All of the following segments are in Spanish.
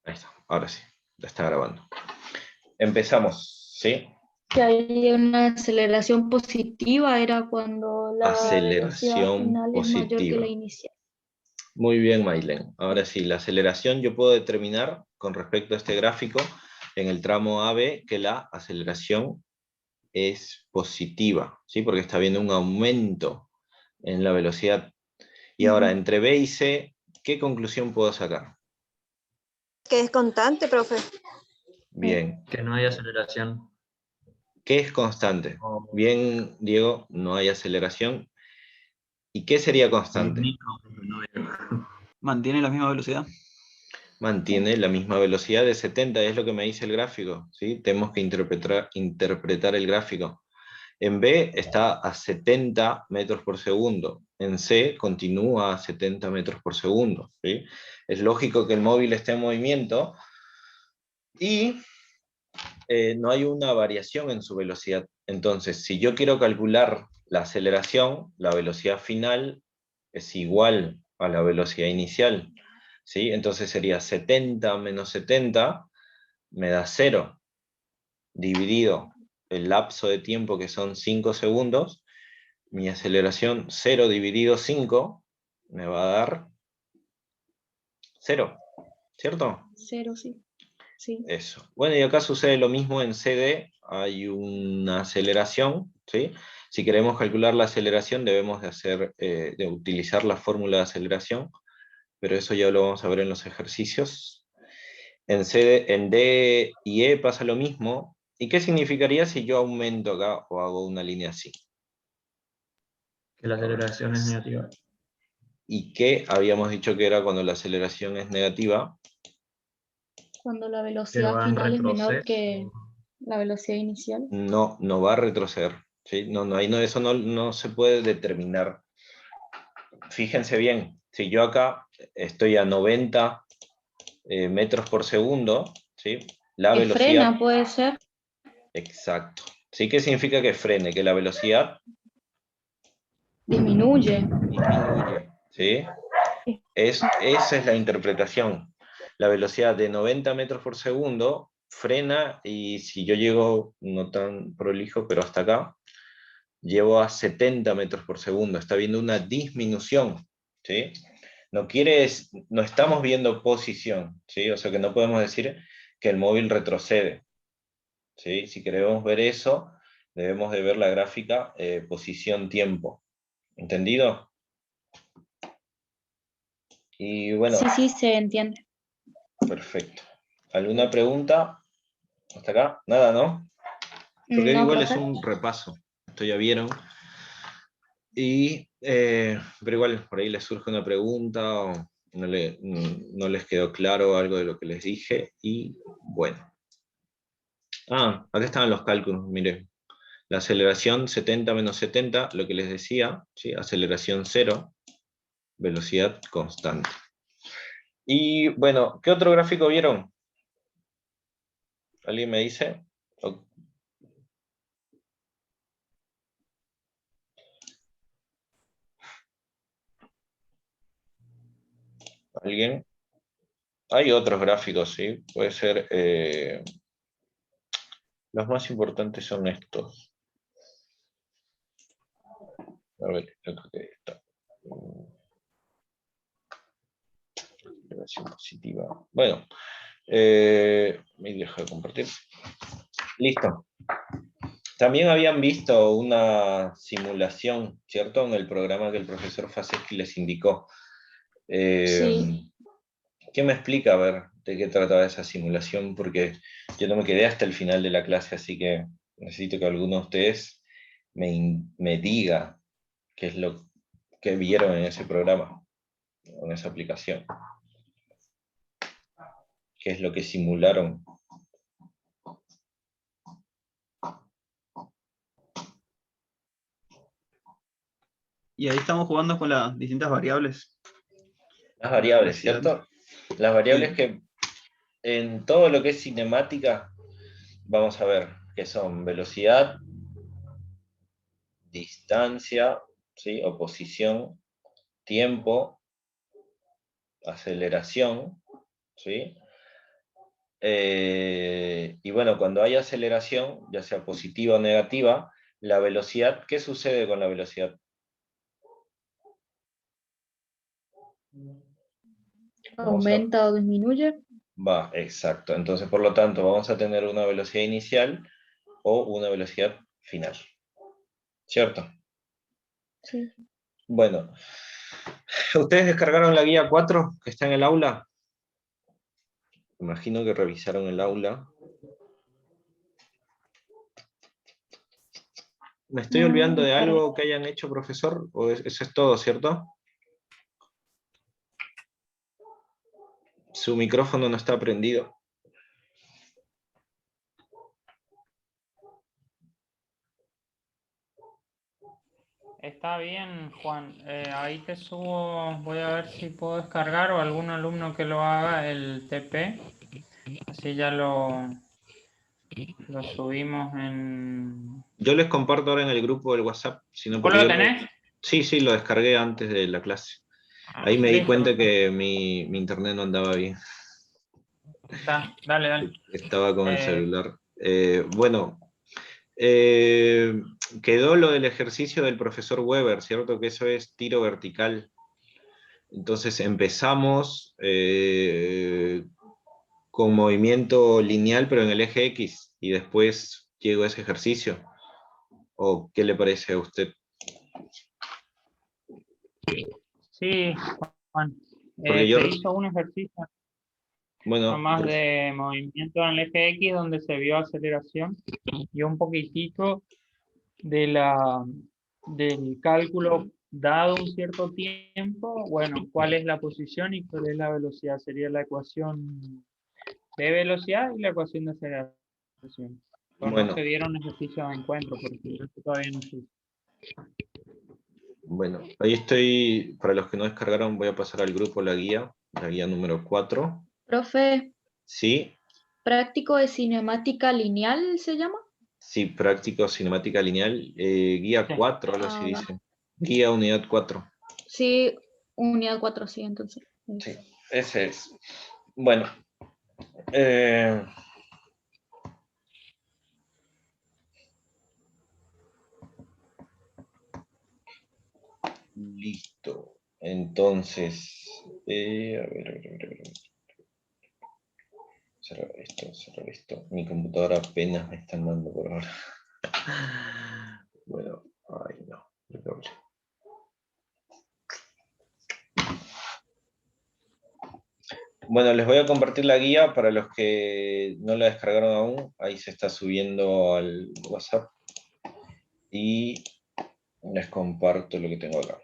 Ahí está, ahora sí, ya está grabando. Empezamos, ¿sí? Que hay una aceleración positiva, era cuando la velocidad Aceleración final es mayor que la positiva. inicial. Muy bien, Mailen. Ahora sí, la aceleración yo puedo determinar con respecto a este gráfico en el tramo AB que la aceleración es positiva, ¿sí? Porque está habiendo un aumento en la velocidad. Y ahora, entre B y C, ¿qué conclusión puedo sacar? Que es constante, profe. Bien. Que no hay aceleración. ¿Qué es constante? Bien, Diego, no hay aceleración. ¿Y qué sería constante? Mantiene la misma velocidad. Mantiene la misma velocidad de 70, es lo que me dice el gráfico, ¿sí? Tenemos que interpretar el gráfico. En B está a 70 metros por segundo, en C continúa a 70 metros por segundo, ¿sí? Es lógico que el móvil esté en movimiento y no hay una variación en su velocidad. Entonces, si yo quiero calcular la aceleración, la velocidad final es igual a la velocidad inicial, ¿sí? Entonces sería 70 menos 70 me da 0, dividido el lapso de tiempo que son 5 segundos, mi aceleración 0 dividido 5 me va a dar 0, ¿cierto? 0, sí. Sí. Eso. Bueno, y acá sucede lo mismo en CD, hay una aceleración, ¿sí? Si queremos calcular la aceleración debemos de utilizar la fórmula de aceleración, pero eso ya lo vamos a ver en los ejercicios. En D y E pasa lo mismo. ¿Y qué significaría si yo aumento acá o hago una línea así? Que la aceleración es negativa. ¿Y qué habíamos dicho que era cuando la aceleración es negativa? Cuando la Que velocidad va en final es menor que retroceso. la velocidad inicial. No, no va a retroceder, ¿sí? No, ahí no, eso no se puede determinar. Fíjense bien, si yo acá estoy a 90 metros por segundo, ¿sí? La Que velocidad, frena, puede ser. exacto. ¿Sí? ¿Qué significa que frene? Que la velocidad Disminuye. disminuye, ¿sí? Esa es la interpretación. La velocidad de 90 metros por segundo frena y si yo llego, no tan prolijo, pero hasta acá, llevo a 70 metros por segundo. Está viendo una disminución, ¿sí? No estamos viendo posición, ¿sí? O sea que no podemos decir que el móvil retrocede, ¿sí? Si queremos ver eso, debemos de ver la gráfica posición-tiempo. ¿Entendido? Y bueno, Sí, sí, se entiende. perfecto. ¿Alguna pregunta? ¿Hasta acá? Nada, ¿no? Porque No, igual es profe. un repaso. Esto ya vieron. Pero igual, por ahí les surge una pregunta o no les quedó claro algo de lo que les dije. Y bueno. Acá estaban los cálculos, miren. La aceleración 70 menos 70, lo que les decía, ¿sí? Aceleración 0, velocidad constante. Y bueno, ¿qué otro gráfico vieron? ¿Alguien me dice? ¿Alguien? Hay otros gráficos, ¿sí? Puede ser... los más importantes son estos. A ver, yo creo que está. Relación positiva. Bueno, me deja de compartir. Listo. También habían visto una simulación, ¿cierto? En el programa que el profesor Fasecki les indicó. Sí. ¿Qué me explica, a ver, de qué trataba esa simulación? Porque yo no me quedé hasta el final de la clase, así que necesito que alguno de ustedes me diga qué es lo que vieron en ese programa, en esa aplicación. ¿Qué es lo que simularon? Y ahí estamos jugando con las distintas variables. Las La variables, velocidad. ¿cierto? Las variables Sí. que en todo lo que es cinemática, vamos a ver, que son velocidad, distancia, ¿sí? O posición, tiempo, aceleración, ¿sí? Y bueno, cuando hay aceleración, ya sea positiva o negativa, la velocidad, ¿qué sucede con la velocidad? Aumenta o disminuye. Va, exacto. Entonces, por lo tanto, vamos a tener una velocidad inicial o una velocidad final. ¿Cierto? Sí. Bueno, ¿ustedes descargaron la guía 4 que está en el aula? Imagino que revisaron el aula. ¿Me estoy olvidando de algo que hayan hecho, profesor? ¿O eso es todo, cierto? Su micrófono no está prendido. Está bien, Juan. Ahí te subo, voy a ver si puedo descargar o algún alumno que lo haga el TP. Así ya lo subimos en... Yo les comparto ahora en el grupo del WhatsApp. Sino ¿Vos lo tenés? Sí, lo descargué antes de la clase. Ahí me di Listo, cuenta perfecto. que mi internet no andaba bien. Dale, dale. Estaba con el celular. Bueno, quedó lo del ejercicio del profesor Weber, ¿cierto? Que eso es tiro vertical. Entonces empezamos con movimiento lineal, pero en el eje X, y después llegó ese ejercicio. ¿O qué le parece a usted? Sí, Juan. Porque yo... Se hizo un ejercicio Bueno, nomás de movimiento en el eje X donde se vio aceleración y un poquitito del cálculo dado un cierto tiempo, bueno, cuál es la posición y cuál es la velocidad. Sería la ecuación de velocidad y la ecuación de aceleración. Pero no bueno, se dieron ejercicios de encuentro porque esto todavía no se hizo. bueno, ahí estoy, para los que no descargaron, voy a pasar al grupo la guía número 4. Profe, Sí, práctico de cinemática lineal se llama. sí, práctico cinemática lineal, guía Sí. 4, algo así Ah, dice. Guía unidad 4. sí, unidad 4, sí, entonces. Sí, ese es. Bueno, eh, listo. Entonces, a ver. Cerrar esto. Mi computadora apenas me está andando por ahora. Bueno, ay no. Doble. Bueno, les voy a compartir la guía para los que no la descargaron aún. Ahí se está subiendo al WhatsApp. Y les comparto lo que tengo acá.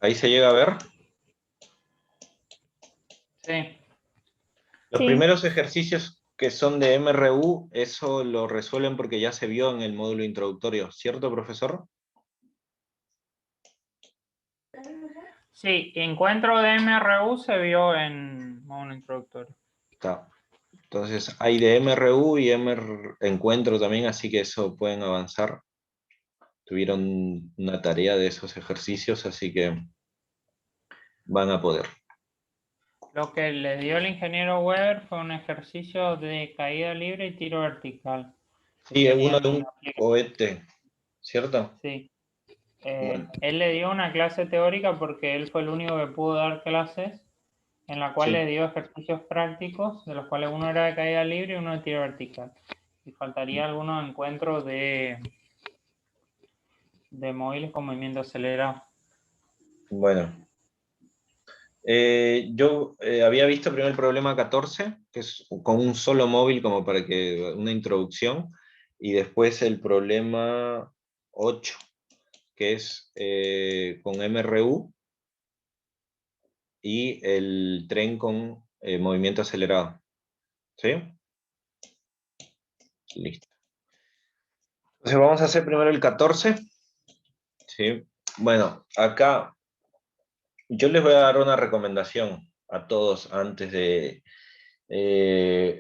¿Ahí se llega a ver? Sí. Los Sí. primeros ejercicios que son de MRU, eso lo resuelven porque ya se vio en el módulo introductorio, ¿cierto, profesor? Sí, encuentro de MRU se vio en módulo introductorio. Está. Entonces hay de MRU y encuentro también, así que eso pueden avanzar. Tuvieron una tarea de esos ejercicios, así que van a poder. Lo que le dio el ingeniero Weber fue un ejercicio de caída libre y tiro vertical. Sí, es uno de Tenían un cohete, ¿cierto? Sí. Bueno, Él le dio una clase teórica porque él fue el único que pudo dar clases en la cual sí. le dio ejercicios prácticos, de los cuales uno era de caída libre y uno de tiro vertical. Y faltaría algunos encuentros de móviles con movimiento acelerado. Bueno. Yo había visto primero el problema 14, que es con un solo móvil como para que una introducción, y después el problema 8, que es con MRU y el tren con movimiento acelerado. ¿Sí? Listo. Entonces vamos a hacer primero el 14. ¿Sí? Bueno, acá yo les voy a dar una recomendación a todos antes de...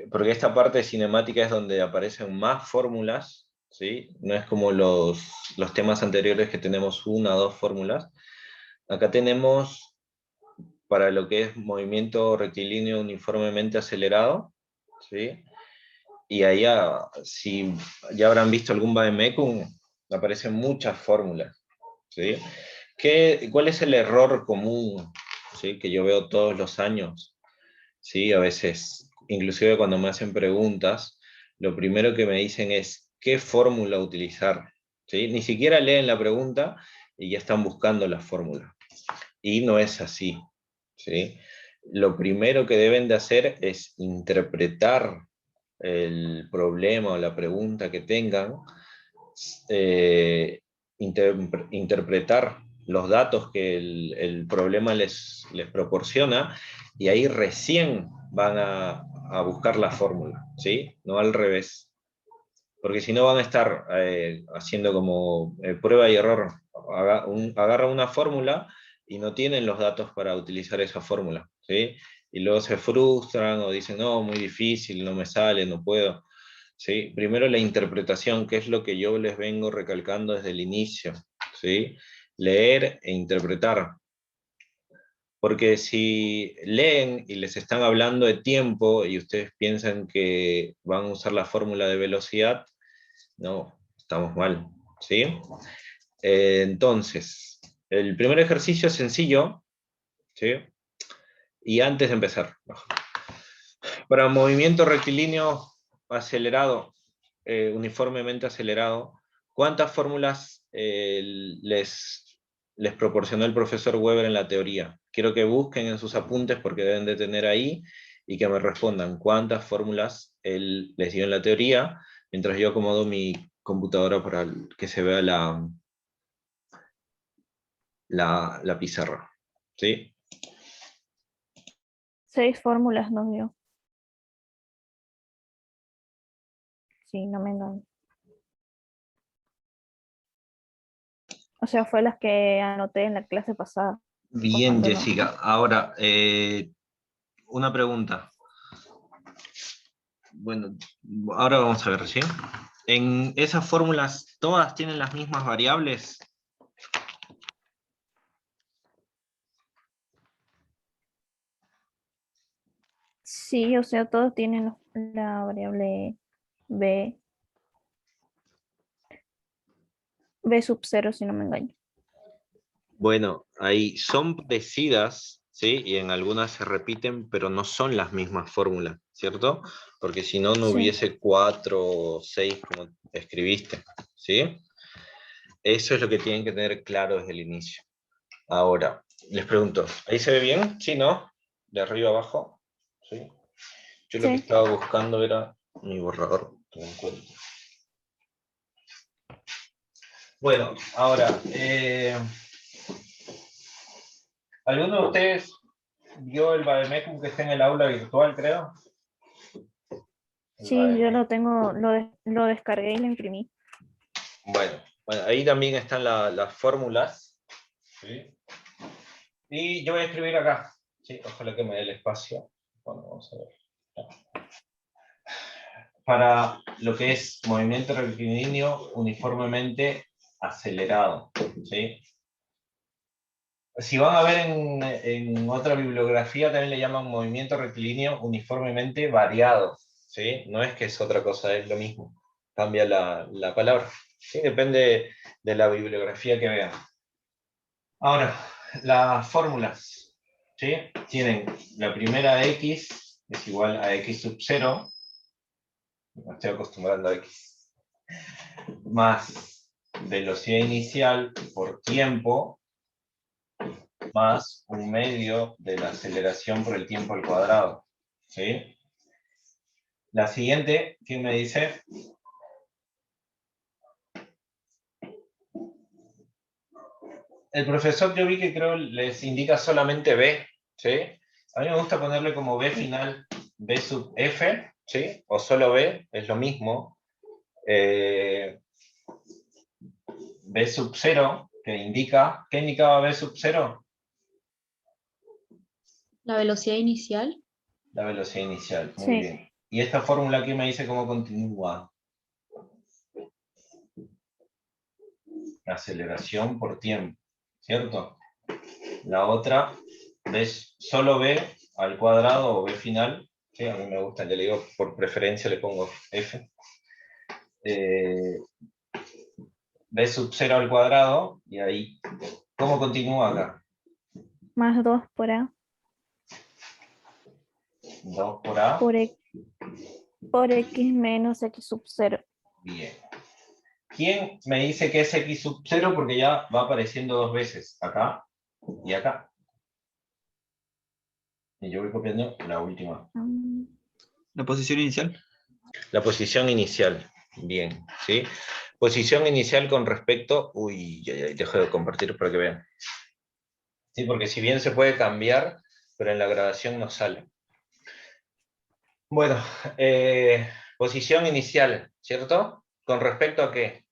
porque esta parte de cinemática es donde aparecen más fórmulas, ¿sí? No es como los temas anteriores que tenemos una o dos fórmulas. Acá tenemos para lo que es movimiento rectilíneo uniformemente acelerado, ¿sí? Y ahí, si ya habrán visto algún vademecum, aparecen muchas fórmulas, ¿sí? ¿Cuál es el error común, ¿sí? Que yo veo todos los años? ¿Sí? A veces, inclusive cuando me hacen preguntas, lo primero que me dicen es ¿qué fórmula utilizar? ¿Sí? Ni siquiera leen la pregunta y ya están buscando la fórmula. Y no es así, ¿sí? Lo primero que deben de hacer es interpretar el problema o la pregunta que tengan, interpretar los datos que el problema les proporciona, y ahí recién van a buscar la fórmula, ¿sí? No al revés. Porque si no van a estar haciendo como prueba y error. Agarran una fórmula y no tienen los datos para utilizar esa fórmula, ¿sí? Y luego se frustran o dicen, no, muy difícil, no me sale, no puedo. ¿Sí? Primero la interpretación, que es lo que yo les vengo recalcando desde el inicio, ¿sí? Leer e interpretar. Porque si leen y les están hablando de tiempo y ustedes piensan que van a usar la fórmula de velocidad, no, estamos mal, ¿sí? Entonces, el primer ejercicio es sencillo, ¿sí? Y antes de empezar, para movimiento rectilíneo acelerado, uniformemente acelerado, ¿cuántas fórmulas les proporcionó el profesor Weber en la teoría? Quiero que busquen en sus apuntes porque deben de tener ahí y que me respondan cuántas fórmulas él les dio en la teoría, mientras yo acomodo mi computadora para que se vea la pizarra. ¿Sí? 6 fórmulas nos dio. Sí, no me engaño. O sea, fue las que anoté en la clase pasada. Bien, Cuando no. Jessica. Ahora, una pregunta. Bueno, ahora vamos a ver, ¿sí? ¿En esas fórmulas todas tienen las mismas variables? Sí, o sea, todos tienen la variable B sub 0, si no me engaño. Bueno, ahí son parecidas, ¿sí? Y en algunas se repiten, pero no son las mismas fórmulas, ¿cierto? Porque si no, no Sí. hubiese 4 o 6 como escribiste, ¿sí? Eso es lo que tienen que tener claro desde el inicio. Ahora, les pregunto, ¿ahí se ve bien? ¿Sí, no? ¿De arriba abajo? ¿Sí? Yo lo que Sí. estaba buscando era mi borrador, que no encuentro. Bueno, ahora, ¿alguno de ustedes vio el vademecum que está en el aula virtual, creo? Sí, yo lo tengo, lo descargué y lo imprimí. Bueno, ahí también están las fórmulas, ¿sí? Y yo voy a escribir acá, ¿sí? Ojalá que me dé el espacio. Bueno, vamos a ver. Para lo que es movimiento rectilíneo uniformemente acelerado, ¿sí? Si van a ver en otra bibliografía, también le llaman movimiento rectilíneo uniformemente variado, ¿sí? No es que es otra cosa, es lo mismo. Cambia la palabra, ¿sí? Depende de la bibliografía que vean. Ahora, las fórmulas, ¿sí? Tienen la primera x es igual a x sub 0, me estoy acostumbrando a x, más velocidad inicial por tiempo, más 1/2 de la aceleración por el tiempo al cuadrado, ¿sí? La siguiente, ¿quién me dice? El profesor yo vi que creo les indica solamente B, ¿sí? A mí me gusta ponerle como B final, B sub F, ¿sí? O solo B, es lo mismo. B sub 0, que indica, ¿qué indicaba B sub 0? La velocidad inicial. La velocidad inicial, muy Sí. bien. Y esta fórmula aquí me dice cómo continúa. aceleración por tiempo, ¿cierto? La otra, ¿ves? Solo b al cuadrado o b final, ¿sí? A mí me gusta, ya le digo, por preferencia le pongo f. B sub 0 al cuadrado, y ahí, ¿cómo continúa acá? Más 2 por A. 2 por A. Por X menos X sub 0. Bien. ¿Quién me dice que es X sub 0? Porque ya va apareciendo dos veces, acá y acá. Y yo voy copiando la última. La posición inicial. La posición inicial. Bien, ¿sí? Posición inicial con respecto... Uy, ya, dejo de compartir para que vean. Sí, porque si bien se puede cambiar, pero en la grabación no sale. Bueno, posición inicial, ¿cierto? ¿Con respecto a qué?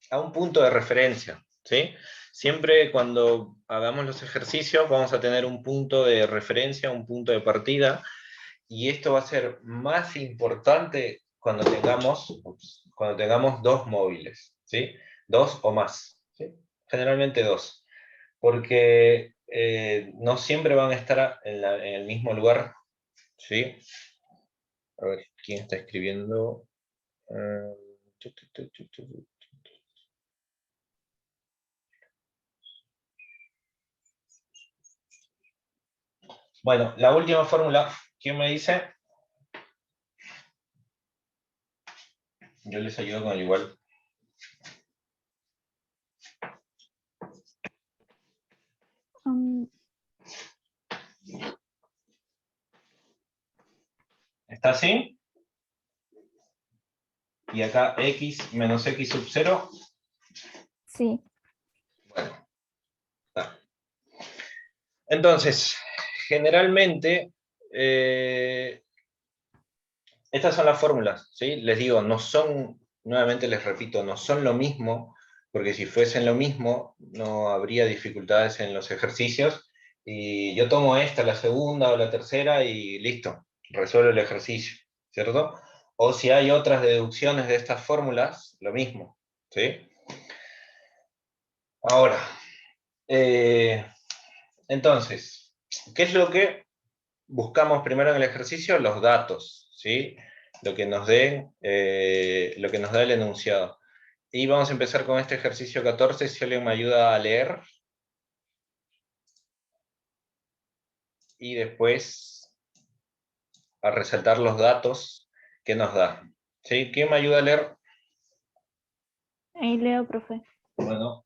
A un punto de referencia, ¿sí? Siempre cuando hagamos los ejercicios vamos a tener un punto de referencia, un punto de partida, y esto va a ser más importante cuando tengamos dos móviles, ¿sí? Dos o más, ¿sí? Generalmente dos, porque no siempre van a estar en el mismo lugar, ¿sí? A ver, ¿quién está escribiendo? Bueno, la última fórmula, ¿quién me dice? Yo les ayudo con el igual. ¿Está así? Y acá x menos x sub 0. Sí. Bueno, está. Entonces, generalmente, estas son las fórmulas, ¿sí? Les digo, no son, nuevamente les repito, no son lo mismo, porque si fuesen lo mismo, no habría dificultades en los ejercicios, y yo tomo esta, la segunda o la tercera, y listo, resuelvo el ejercicio, ¿cierto? O si hay otras deducciones de estas fórmulas, lo mismo, ¿sí? Ahora, entonces, ¿qué es lo que buscamos primero en el ejercicio? Los datos, ¿sí? Lo que nos da el enunciado. Y vamos a empezar con este ejercicio 14, si alguien me ayuda a leer. Y después a resaltar los datos que nos da. ¿Sí? ¿Quién me ayuda a leer? Ahí leo, profe. Bueno.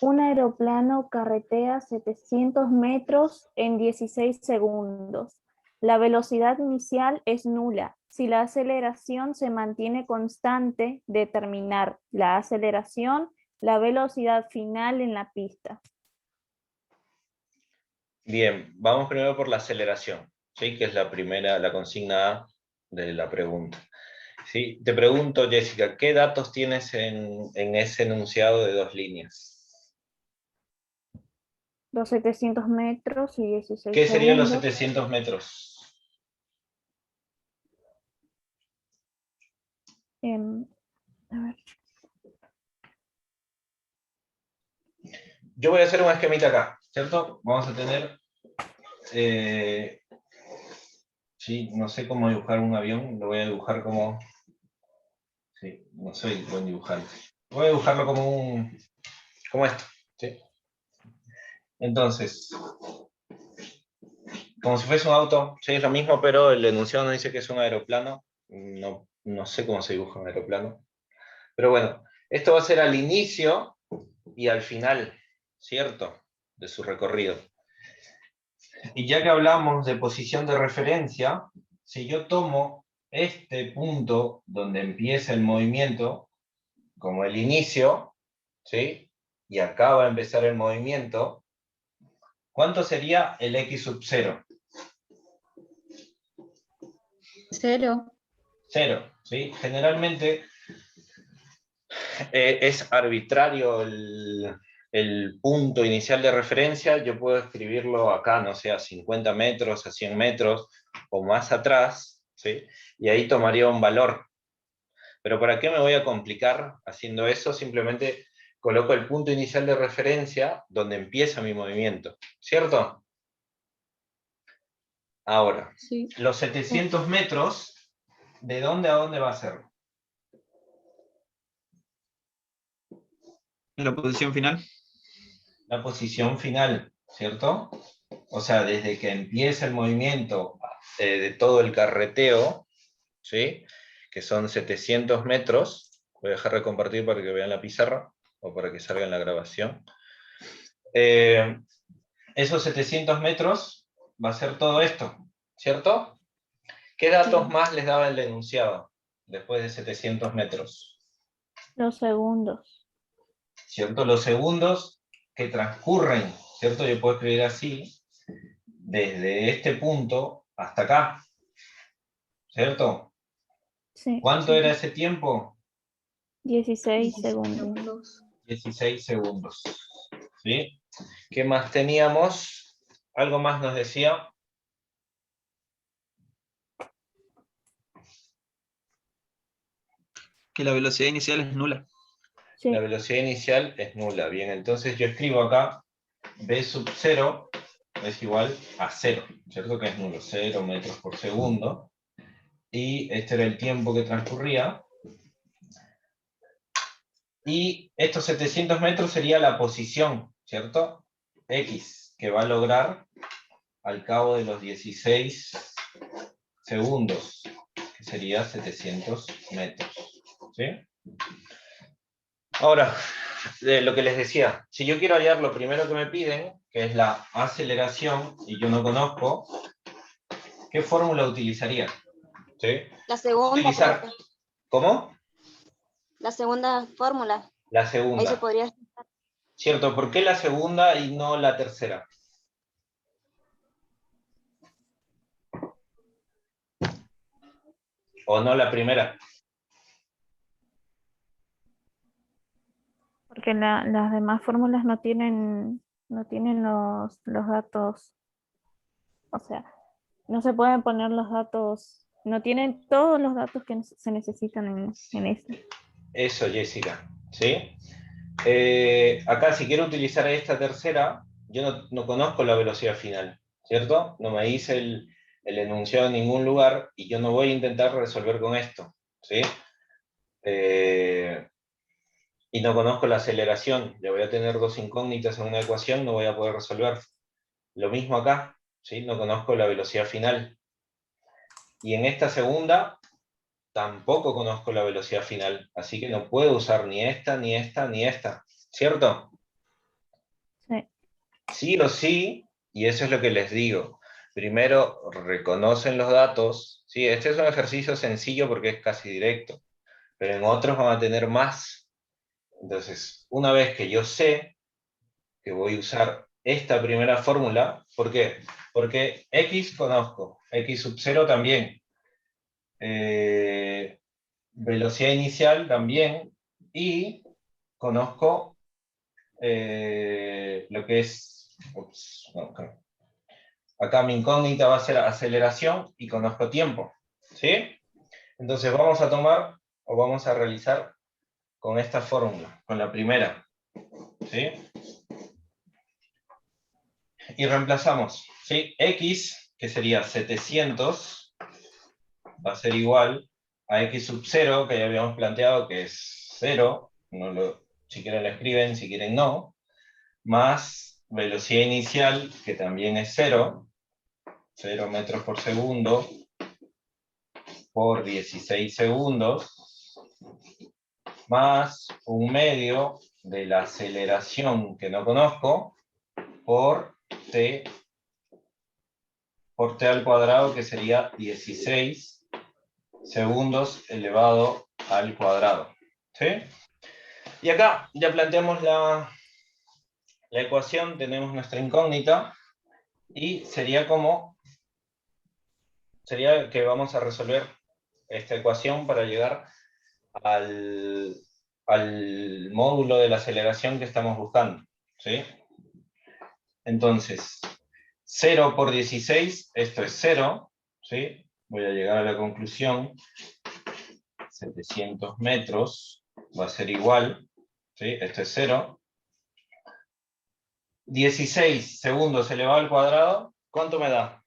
Un aeroplano carretea 700 metros en 16 segundos. La velocidad inicial es nula. Si la aceleración se mantiene constante, determinar la aceleración, la velocidad final en la pista. Bien, vamos primero por la aceleración, ¿sí? Que es la primera, la consigna A de la pregunta. ¿Sí? Te pregunto, Jessica, ¿qué datos tienes en ese enunciado de 2 líneas? Los 700 metros y 16 ¿Qué serían los segundos. 700 metros? A ver. Yo voy a hacer un esquemita acá, ¿cierto? Vamos a tener... sí, no sé cómo dibujar un avión, lo voy a dibujar como... Sí, no soy buen dibujante. Voy a dibujarlo como esto, ¿sí? Entonces, como si fuese un auto, sí, es lo mismo, pero el enunciado nos dice que es un aeroplano. No sé cómo se dibuja un aeroplano. Pero bueno, esto va a ser al inicio y al final, ¿cierto? De su recorrido. Y ya que hablamos de posición de referencia, si yo tomo este punto donde empieza el movimiento como el inicio, ¿sí? Y acá va a empezar el movimiento, ¿cuánto sería el x sub 0? 0. 0, ¿sí? Generalmente es arbitrario el punto inicial de referencia. Yo puedo escribirlo acá, no sé, a 50 metros, a 100 metros, o más atrás, ¿sí? Y ahí tomaría un valor. Pero ¿para qué me voy a complicar haciendo eso? Simplemente coloco el punto inicial de referencia donde empieza mi movimiento, ¿cierto? Ahora, Sí. los 700 metros, ¿de dónde a dónde va a ser? La posición final. La posición final, ¿cierto? O sea, desde que empieza el movimiento de todo el carreteo, ¿sí? Que son 700 metros, voy a dejar de compartir para que vean la pizarra, o para que salga en la grabación. Esos 700 metros va a ser todo esto, ¿cierto? ¿Qué datos más les daba el enunciado después de 700 metros? Los segundos. ¿Cierto? Los segundos que transcurren, ¿cierto? Yo puedo escribir así, desde este punto hasta acá, ¿cierto? Sí. ¿Cuánto era ese tiempo? 16 segundos. 16 segundos. ¿Sí? ¿Qué más teníamos? ¿Algo más nos decía? Que la velocidad inicial es nula. Sí. La velocidad inicial es nula. Bien, entonces yo escribo acá b sub 0 es igual a 0, ¿cierto? Que es nulo, 0 metros por segundo. Y este era el tiempo que transcurría. Y estos 700 metros sería la posición, ¿cierto? X, que va a lograr al cabo de los 16 segundos, que sería 700 metros. ¿Sí? Ahora, lo que les decía, si yo quiero hallar lo primero que me piden, que es la aceleración, y yo no conozco, ¿qué fórmula utilizaría? ¿Sí? La segunda. Utilizar. ¿Cómo? La segunda fórmula. La Ahí se segunda. podría. ¿Cierto? ¿Por qué la segunda y no la tercera? ¿O no la primera? Porque las demás fórmulas no tienen los datos, o sea, no se pueden poner los datos, no tienen todos los datos que se necesitan en este. Eso, Jessica. ¿Sí? Acá, si quiero utilizar esta tercera, yo no conozco la velocidad final, ¿cierto? No me dice el enunciado en ningún lugar y yo no voy a intentar resolver con esto, ¿sí? Y no conozco la aceleración, ya voy a tener dos incógnitas en una ecuación, no voy a poder resolver. Lo mismo acá, ¿sí? No conozco la velocidad final. Y en esta segunda, tampoco conozco la velocidad final, así que no puedo usar ni esta, ni esta, ni esta, ¿cierto? Sí. Sí o sí, y eso es lo que les digo. Primero, reconocen los datos. Sí, este es un ejercicio sencillo porque es casi directo, pero en otros van a tener más. Entonces, una vez que yo sé que voy a usar esta primera fórmula, ¿por qué? Porque X conozco, X sub 0 también, velocidad inicial también, y conozco lo que es... Acá mi incógnita va a ser aceleración y conozco tiempo, ¿sí? Entonces vamos a tomar, o vamos a realizar con esta fórmula, con la primera, ¿sí? Y reemplazamos, ¿sí? X, que sería 700, va a ser igual a X sub 0, que ya habíamos planteado que es 0, si quieren lo escriben, si quieren no, más velocidad inicial, que también es 0 metros por segundo, por 16 segundos, más un medio de la aceleración que no conozco, por t al cuadrado, que sería 16 segundos elevado al cuadrado. ¿Sí? Y acá ya planteamos la ecuación, tenemos nuestra incógnita, y sería que vamos a resolver esta ecuación para llegar al módulo de la aceleración que estamos buscando, ¿sí? Entonces, 0 por 16, esto es 0, ¿sí? Voy a llegar a la conclusión. 700 metros va a ser igual, ¿sí? Esto es 0. 16 segundos elevado al cuadrado, ¿cuánto me da?